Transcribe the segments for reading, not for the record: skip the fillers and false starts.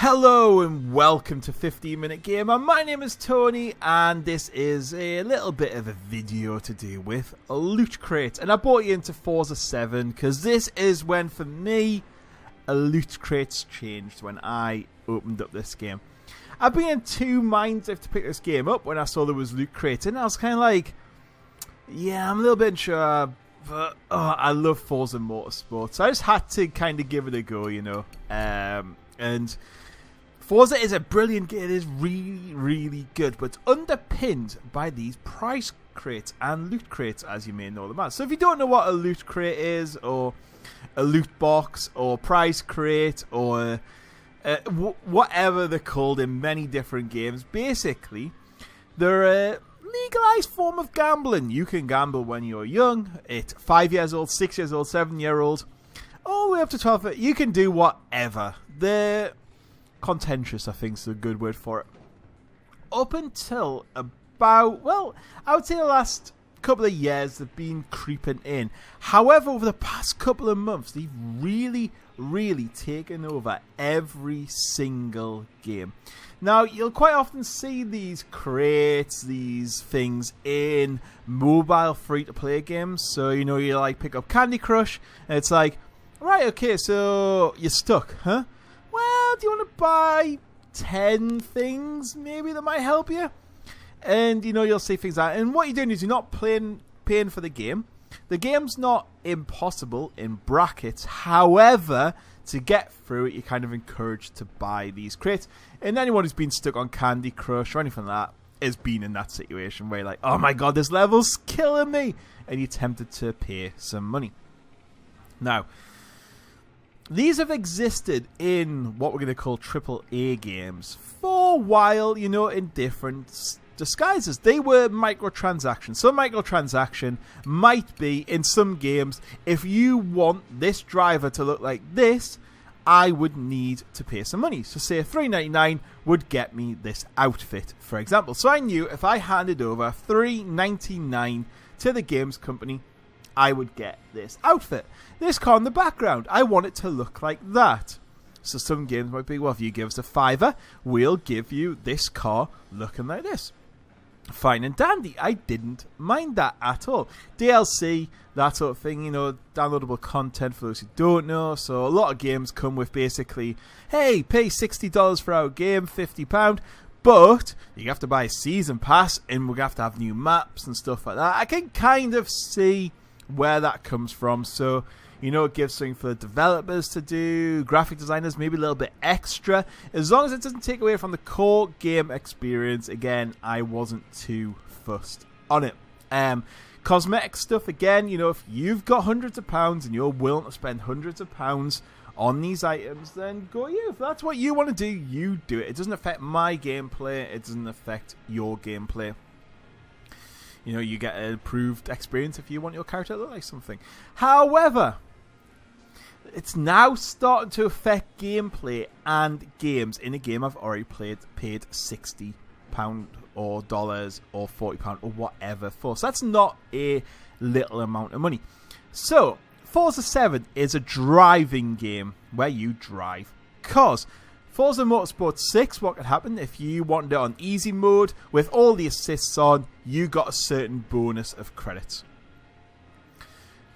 Hello and welcome to 15-Minute Gamer. My name is Tony and this is a little bit of a video to do with a loot crate. And I brought you into Forza 7 because this is when, for me, a loot crate's changed when I opened up this game. I've been in two minds if to pick this game up when I saw there was loot crates and I was kind of like, yeah, I'm a little bit unsure, but I love Forza Motorsport. So I just had to kind of give it a go, you know. And Forza is a brilliant game. It is really, really good, but it's underpinned by these prize crates and loot crates, as you may know them as. So if you don't know what a loot crate is, or a loot box, or prize crate, or whatever they're called in many different games, basically, they're a legalized form of gambling. You can gamble when you're young, at 5 years old, 6 years old, 7 year old, all the way up to 12. You can do whatever. They're contentious, I think is a good word for it. Up until about, well, I would say the last couple of years they've been creeping in. However, over the past couple of months, they've really taken over every single game. Now, you'll quite often see these crates, these things in mobile free-to-play games. So, you know, you like pick up Candy Crush, and it's like, right, okay, so you're stuck, huh? Well, do you want to buy 10 things maybe that might help you? And, you know, you'll see things like that. And what you're doing is you're not paying for the game. The game's not impossible in brackets. However, to get through it, you're kind of encouraged to buy these crates. And anyone who's been stuck on Candy Crush or anything like that has been in that situation where you're like, oh my god, this level's killing me. And you're tempted to pay some money. Now, these have existed in what we're going to call AAA games for a while, you know, in different disguises. They were microtransactions. So microtransaction might be, in some games, if you want this driver to look like this, I would need to pay some money. So say $3.99 would get me this outfit, for example. So I knew if I handed over $3.99 to the games company, I would get this outfit. This car in the background, I want it to look like that. So some games might be, well, if you give us a $5, we'll give you this car looking like this. Fine and dandy. I didn't mind that at all. DLC, that sort of thing, you know, downloadable content for those who don't know. So a lot of games come with basically, hey, pay $60 for our game, £50. But you have to buy a season pass and we're going to have new maps and stuff like that. I can kind of see where that comes from. So, you know, it gives something for the developers to do, graphic designers, maybe a little bit extra. As long as it doesn't take away from the core game experience, again, I wasn't too fussed on it. Cosmetic stuff, again, you know, if you've got hundreds of pounds and you're willing to spend hundreds of pounds on these items, then go you. If that's what you want to do, you do it. It doesn't affect my gameplay. It doesn't affect your gameplay. You know, you get an improved experience if you want your character to look like something. However, it's now starting to affect gameplay and games in a game I've already paid £60 or dollars or £40 or whatever for. So that's not a little amount of money. So, Forza 7 is a driving game where you drive cars. Forza Motorsport 6, what could happen if you wanted it on easy mode with all the assists on, you got a certain bonus of credits.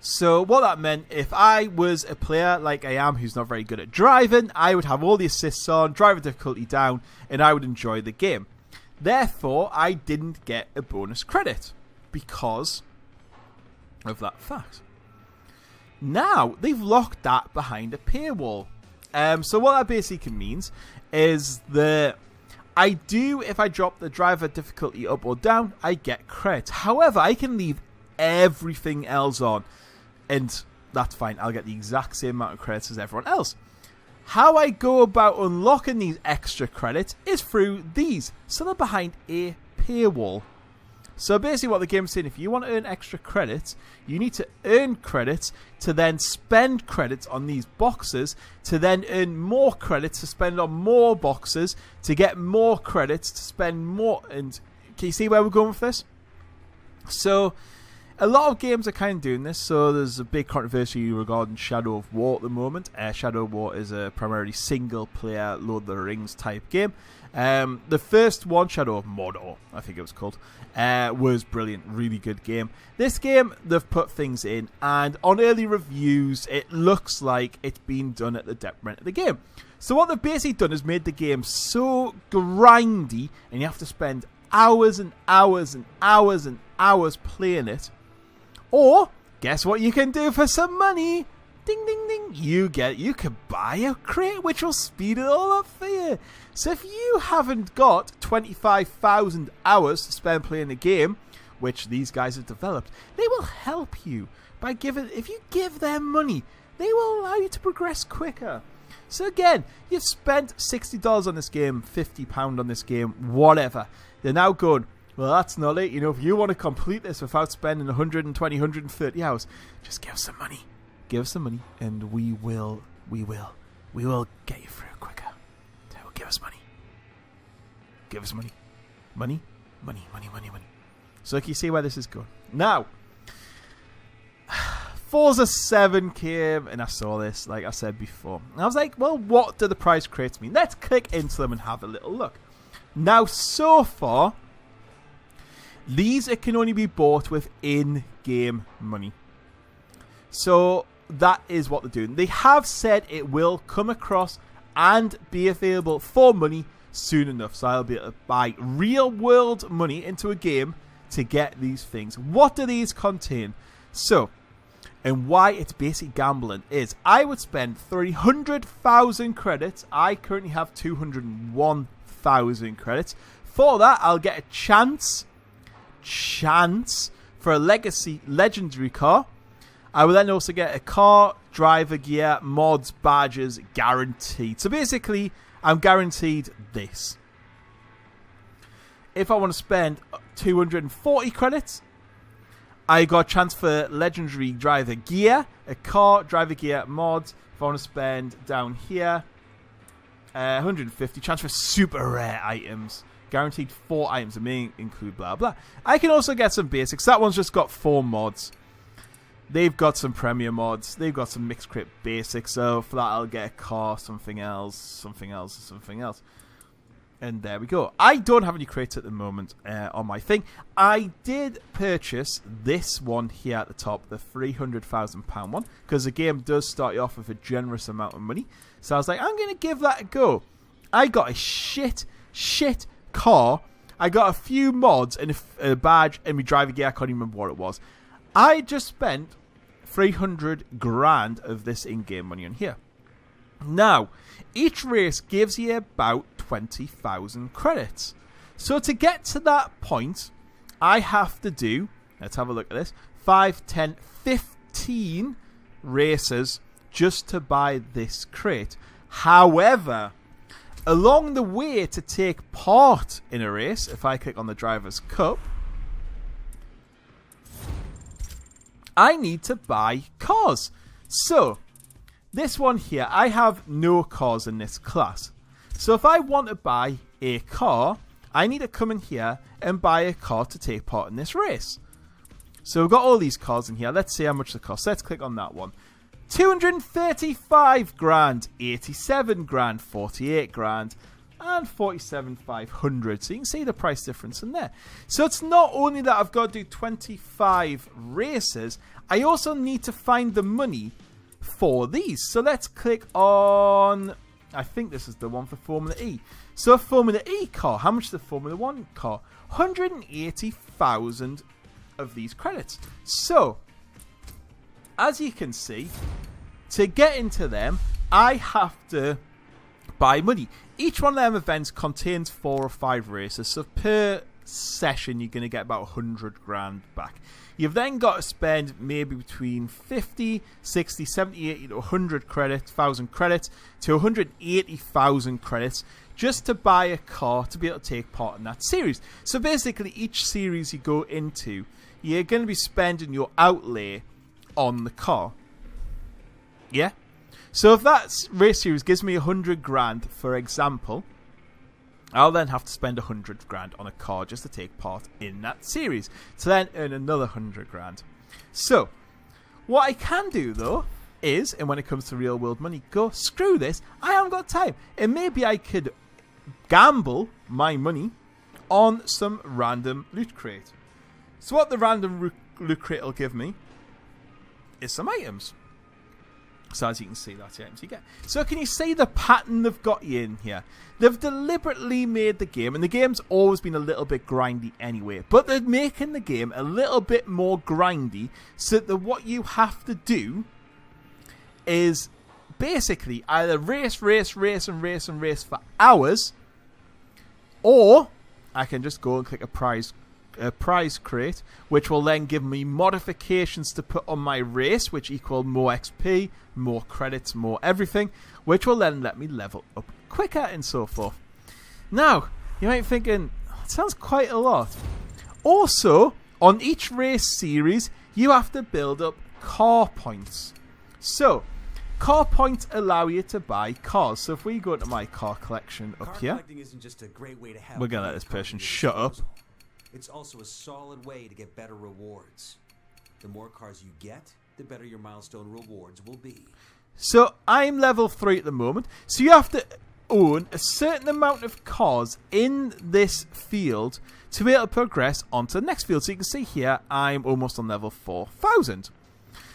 So what that meant, if I was a player like I am who's not very good at driving, I would have all the assists on, driver difficulty down, and I would enjoy the game. Therefore, I didn't get a bonus credit because of that fact. Now, they've locked that behind a paywall. So what that basically means is that if I drop the driver difficulty up or down, I get credits. However, I can leave everything else on, and that's fine. I'll get the exact same amount of credits as everyone else. How I go about unlocking these extra credits is through these. So they're behind a paywall. So basically what the game's saying, if you want to earn extra credits, you need to earn credits to then spend credits on these boxes, to then earn more credits to spend on more boxes, to get more credits to spend more. And can you see where we're going with this? So A lot of games are kind of doing this, so there's a big controversy regarding Shadow of War at the moment. Shadow of War is a primarily single-player Lord of the Rings type game. The first one, Shadow of Mordor, I think it was called, was brilliant, really good game. This game, they've put things in, and on early reviews, it looks like it's been done at the detriment of the game. So what they've basically done is made the game so grindy, and you have to spend hours and hours and hours and hours playing it. Or, guess what you can do for some money? Ding, ding, ding. You can buy a crate which will speed it all up for you. So if you haven't got 25,000 hours to spend playing the game, which these guys have developed, they will help you by if you give them money, they will allow you to progress quicker. So again, you've spent $60 on this game, £50 on this game, whatever. They're now going, well, that's not it. You know, if you want to complete this without spending 120, 130 hours, just give us some money. Give us some money, and we will get you through quicker. So give us money. Give us money. Money. So can you see where this is going? Now, Forza 7 came, and I saw this, like I said before. And I was like, well, what do the prize crates mean? Let's click into them and have a little look. Now, so far, these can only be bought with in-game money. So that is what they're doing. They have said it will come across and be available for money soon enough. So I'll be able to buy real-world money into a game to get these things. What do these contain? So, and why it's basic gambling is I would spend 300,000 credits. I currently have 201,000 credits. For that, I'll get a chance for a legendary car. I will then also get a car, driver gear, mods, badges, guaranteed. So basically, I'm guaranteed this. If I want to spend 240 credits, I got a chance for legendary driver gear, a car, driver gear, mods. If I want to spend down here, 150, chance for super rare items. Guaranteed 4 items, that may include blah blah. I can also get some basics. That one's just got 4 mods. They've got some premium mods. They've got some mixed crit basics. So for that, I'll get a car, something else. And there we go. I don't have any crates at the moment on my thing. I did purchase this one here at the top, the £300,000 one, because the game does start you off with a generous amount of money. So I was like, I'm going to give that a go. I got a shit car. I got a few mods and a badge and my driver gear. I can't even remember what it was. I just spent 300 grand of this in-game money on here. Now, each race gives you about 20,000 credits. So to get to that point, I have to do, let's have a look at this, 5, 10, 15 races just to buy this crate. However, along the way to take part in a race, if I click on the Driver's Cup, I need to buy cars. So, this one here, I have no cars in this class. So if I want to buy a car, I need to come in here and buy a car to take part in this race. So we've got all these cars in here. Let's see how much they cost. Let's click on that one. 235 grand, 87 grand, 48 grand, and 47,500. So you can see the price difference in there. So it's not only that I've got to do 25 races, I also need to find the money for these. So let's click on, I think this is the one for Formula E. So a Formula E car, how much is the Formula 1 car? 180,000 of these credits. So, as you can see, to get into them, I have to buy money. Each one of them events contains 4 or 5 races, so per session you're going to get about 100 grand back. You've then got to spend maybe between 50, 60, 70, 80 to 100 credits, 1,000 credits to 180,000 credits just to buy a car to be able to take part in that series. So basically each series you go into, you're going to be spending your outlay on the car. Yeah? So if that race series gives me 100 grand, for example, I'll then have to spend 100 grand on a car just to take part in that series, to then earn another 100 grand. So, what I can do though is, and when it comes to real world money, go, screw this, I haven't got time. And maybe I could gamble my money on some random loot crate. So what the random loot crate will give me is some items. So as you can see, that's the items you get. So can you see the pattern they've got you in here? They've deliberately made the game, and the game's always been a little bit grindy anyway, but they're making the game a little bit more grindy so that what you have to do is basically either race for hours, or I can just go and click a prize crate, which will then give me modifications to put on my race, which equal more XP, more credits, more everything, which will then let me level up quicker and so forth. Now, you might be thinking, it sounds quite a lot. Also, on each race series, you have to build up car points. So, car points allow you to buy cars. So if we go to my car collection up here, isn't just a great way to have we're going to let this person shut up. It's also a solid way to get better rewards. The more cars you get, the better your milestone rewards will be. So I'm level 3 at the moment. So you have to own a certain amount of cars in this field to be able to progress onto the next field. So you can see here, I'm almost on level 4,000.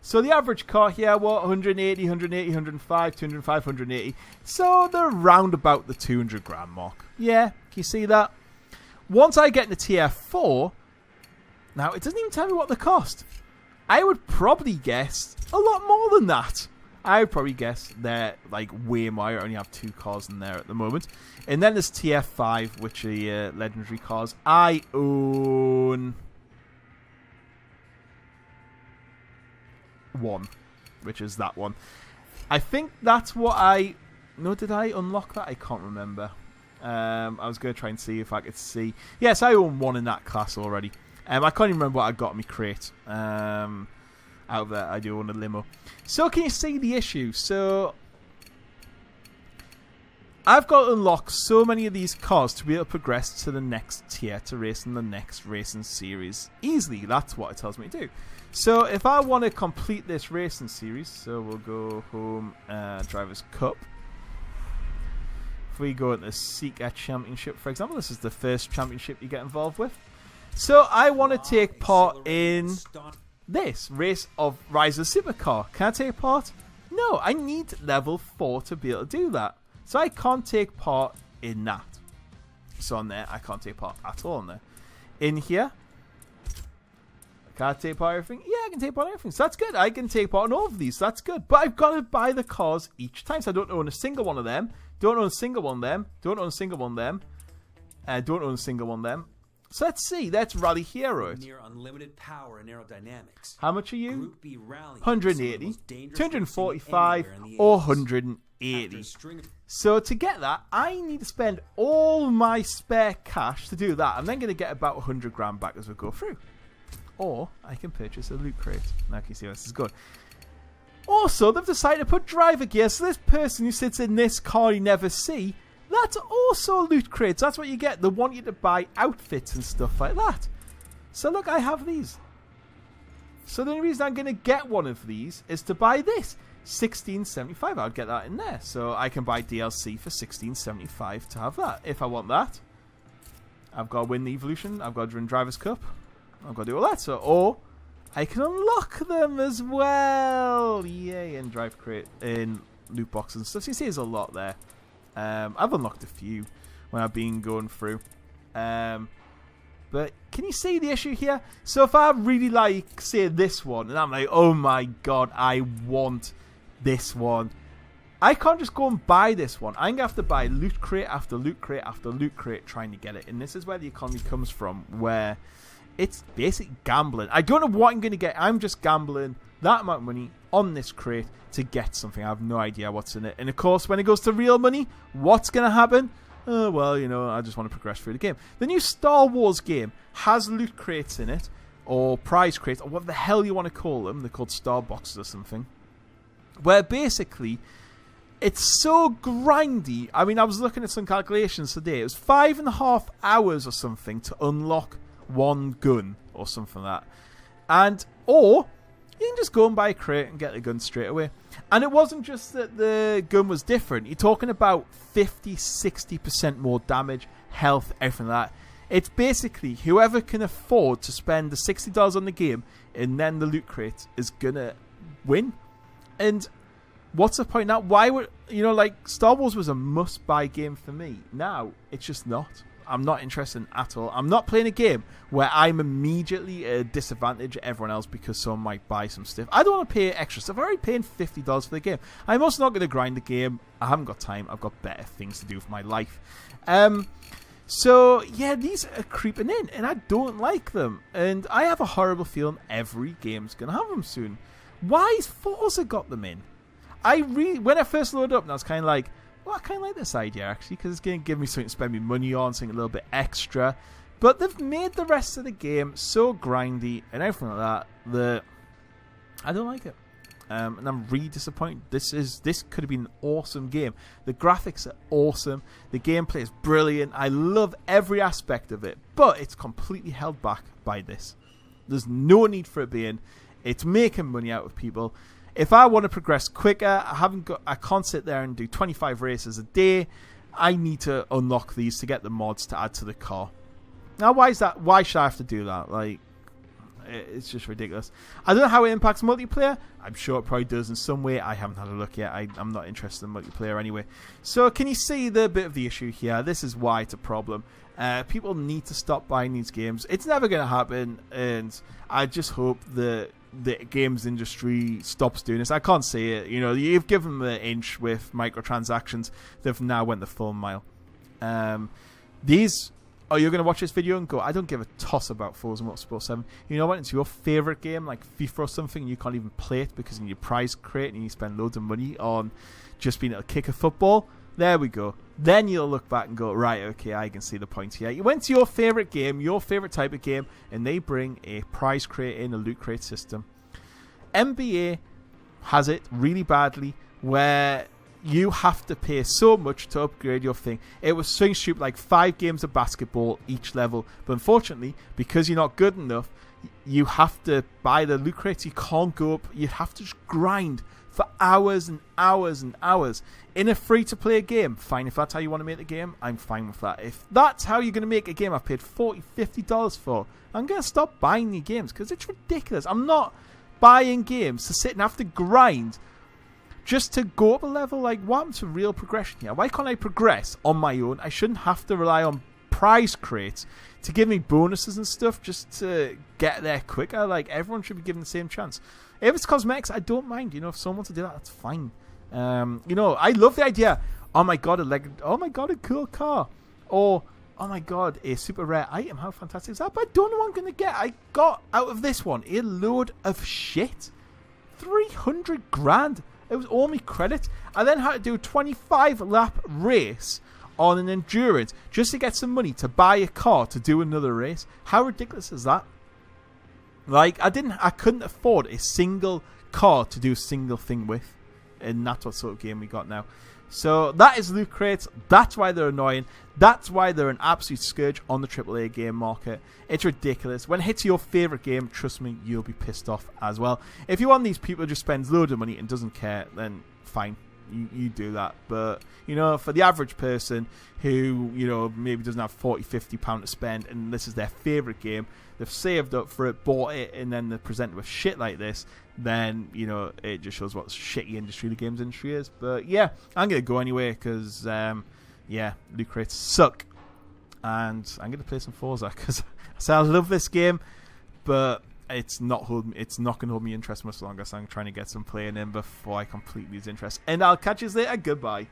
So the average car here, what, 180, 180, 105, 205, 180. So they're round about the 200 grand mark. Yeah, can you see that? Once I get to tier 4, now it doesn't even tell me what they cost. I would probably guess a lot more than that. I would probably guess they're like way more. I only have 2 cars in there at the moment. And then there's tier 5, which are legendary cars. I own 1, which is that one. I think that's what I... No, did I unlock that? I can't remember. I was going to try and see if I could see. Yes, I own 1 in that class already. I can't even remember what I got in my crate. Out of that, I do own a limo. So can you see the issue? So I've got to unlock so many of these cars to be able to progress to the next tier, to race in the next racing series easily. That's what it tells me to do. So if I want to complete this racing series, so we'll go home, Drivers' Cup. If we go into the Seeker Championship, for example, this is the first championship you get involved with. So I want to take part in this race of Rise of Supercar. Can I take part? No, I need level 4 to be able to do that. So I can't take part in that. So on there, I can't take part at all on there. In here, can I take part in everything? Yeah, I can take part in everything. So that's good. I can take part in all of these. So that's good. But I've got to buy the cars each time. So I don't own a single one of them. Don't own a single one of them. Don't own a single one of them. Don't own a single one of them. So let's see. Let's Rally Hero it. Near unlimited power and aerodynamics. How much are you? Group B rally 180, 245, or 180. So to get that, I need to spend all my spare cash to do that. I'm then going to get about 100 grand back as we go through. Or I can purchase a loot crate. Now can you see how this is good? Also, they've decided to put driver gear. So this person who sits in this car you never see, that's also loot crates. That's what you get. They want you to buy outfits and stuff like that. So look, I have these. So the only reason I'm going to get one of these is to buy this. 1675. I'll get that in there. So I can buy DLC for 1675 to have that. If I want that. I've got to win the evolution. I've got to win Drivers' Cup. I've got to do all that. So, or I can unlock them as well. Yay. And drive crate in loot boxes and stuff. So you see there's a lot there. I've unlocked a few when I've been going through. But can you see the issue here? So if I really like, say, this one, and I'm like, oh my god, I want this one. I can't just go and buy this one. I'm going to have to buy loot crate after loot crate after loot crate trying to get it. And this is where the economy comes from, where it's basic gambling. I don't know what I'm going to get. I'm just gambling that amount of money on this crate to get something. I have no idea what's in it. And of course, when it goes to real money, what's going to happen? Well, you know, I just want to progress through the game. The new Star Wars game has loot crates in it, or prize crates, or what the hell you want to call them. They're called star boxes or something. Where basically, It's so grindy. I mean, I was looking at some calculations today. It was 5.5 hours or something to unlock one gun or something like that. Or you can just go and buy a crate and get the gun straight away. And it wasn't just that the gun was different. You're talking about 50-60% more damage, health, everything like that. It's basically whoever can afford to spend the $60 on the game and then the loot crate is going to win. And what's the point now? Why would, like, Star Wars was a must-buy game for me. Now, it's just not. I'm not interested in at all. I'm not playing a game where I'm immediately at a disadvantage of everyone else because someone might buy some stuff. I don't want to pay extra stuff. I'm already paying $50 for the game. I'm also not going to grind the game. I haven't got time. I've got better things to do for my life. So, yeah, these are creeping in, and I don't like them. And I have a horrible feeling every game's going to have them soon. Why has Forza got them in? When I first loaded up, and I was kind of like, well, I kind of like this idea, actually, because it's going to give me something to spend my money on, something a little bit extra. But they've made the rest of the game so grindy and everything like that I don't like it. And I'm really disappointed. This could have been an awesome game. The graphics are awesome. The gameplay is brilliant. I love every aspect of it. But it's completely held back by this. There's no need for it being. It's making money out of people. If I want to progress quicker, I can't sit there and do 25 races a day. I need to unlock these to get the mods to add to the car. Now, why is that? Why should I have to do that? Like, it's just ridiculous. I don't know how it impacts multiplayer. I'm sure it probably does in some way. I haven't had a look yet. I'm not interested in multiplayer anyway. So can you see the bit of the issue here? This is why it's a problem. People need to stop buying these games. It's never going to happen, and I just hope the games industry stops doing this. I can't say it. You've given them an inch with microtransactions. They've now went the full mile. You're going to watch this video and go, I don't give a toss about Forza Motorsport 7. You know what? It's your favourite game, like FIFA or something, and you can't even play it because in your prize crate and you spend loads of money on just being able to kick a football. There we go. Then you'll look back and go, right, okay, I can see the point here. You went to your favourite game, your favourite type of game, and they bring a prize crate in, a loot crate system. NBA has it really badly where you have to pay so much to upgrade your thing. It was so stupid, like 5 games of basketball each level. But unfortunately, because you're not good enough, you have to buy the loot crates. You can't go up. You have to just grind for hours and hours and hours in a free-to-play game. Fine, if that's how you want to make the game, I'm fine with that. If that's how you're going to make a game I've paid $40, $50 for, I'm going to stop buying new games because it's ridiculous. I'm not buying games to sit and have to grind just to go up a level. Like, what happened to real progression here? Why can't I progress on my own? I shouldn't have to rely on prize crates to give me bonuses and stuff just to get there quicker. Like, everyone should be given the same chance. If it's cosmetics, I don't mind. If someone wants to do that, that's fine. I love the idea. Oh my god, a cool car. Or, oh my god, a super rare item. How fantastic is that? But I don't know what I'm going to get. I got out of this one a load of shit. 300 grand. It was all me credit. I then had to do a 25 lap race on an endurance just to get some money to buy a car to do another race. How ridiculous is that? Like, I couldn't afford a single car to do a single thing with. And that's what sort of game we got now. So that is loot crates. That's why they're annoying. That's why they're an absolute scourge on the AAA game market. It's ridiculous. When it hits your favourite game, trust me, you'll be pissed off as well. If you're one of these people who just spends loads of money and doesn't care, then fine. You do that. But, for the average person who, maybe doesn't have £40, £50 to spend and this is their favourite game, they've saved up for it, bought it, and then they're presented with shit like this, then, it just shows what a shitty industry the games industry is. But, yeah, I'm going to go anyway because, loot crates suck. And I'm going to play some Forza because I love this game, but it's not going to hold me interest much longer, so I'm trying to get some playing in before I completely lose interest. And I'll catch you later. Goodbye.